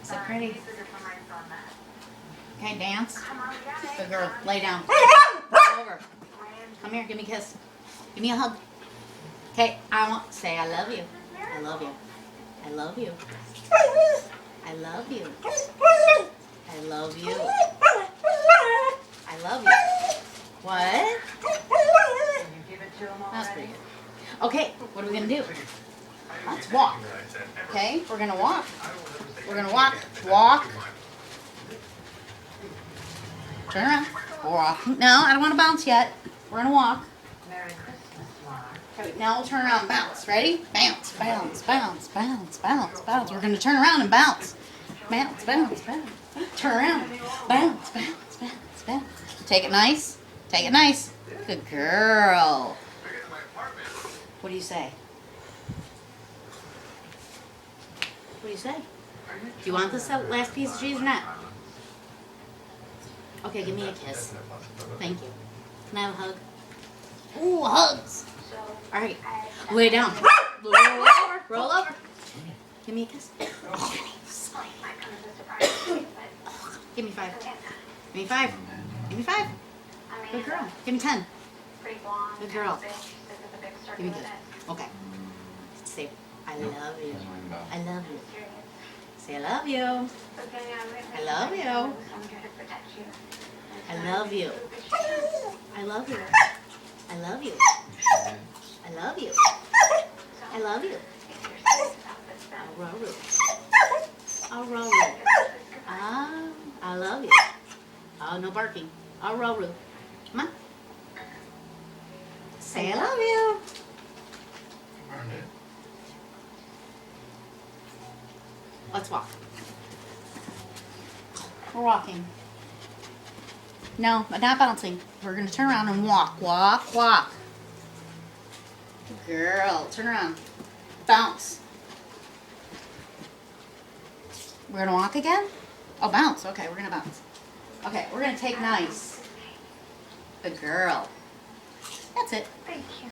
Is it pretty? Okay, dance. Good girl. Lay down. Roll over. Come here. Give me a kiss. Give me a hug. Okay, I want say I love you. I love you. I love you. I love you. I love you. I love you. What? That's pretty good. Okay, what are we gonna do? Let's walk. Okay, we're gonna walk. We're gonna walk. Walk. Turn around. Walk. No, I don't want to bounce yet. We're gonna walk. Okay, now we'll turn around and bounce. Ready? Bounce, bounce, bounce, bounce, bounce, bounce. We're gonna turn around and bounce. Bounce, bounce, bounce. Turn around. Bounce, bounce, bounce, bounce. Take it nice. Take it nice. Good girl. What do you say? What do you say? Do you want this last piece of cheese or not? Okay, give me a kiss. Thank you. Can I have a hug? Ooh, hugs. All right. Lay down. Roll over. Roll over. Give me a kiss. Give me 5. Give me 5. Give me 5. Good girl. Give me 10. Good girl. Give me good. Okay. Say, I love you. I love you. Say, I love you. I love you. I love you. I love you. I love you. I love you. I love you. I'll roll you. I'll roll you. I love you. Oh, no barking. I'll roll you. Come on. Say I love you. Let's walk. We're walking. No, but not bouncing. We're going to turn around and walk. Walk, walk. Girl, turn around. Bounce. We're going to walk again? Oh, bounce. Okay, we're going to bounce. Okay, we're going to take nice. Good girl. That's it. Thank you.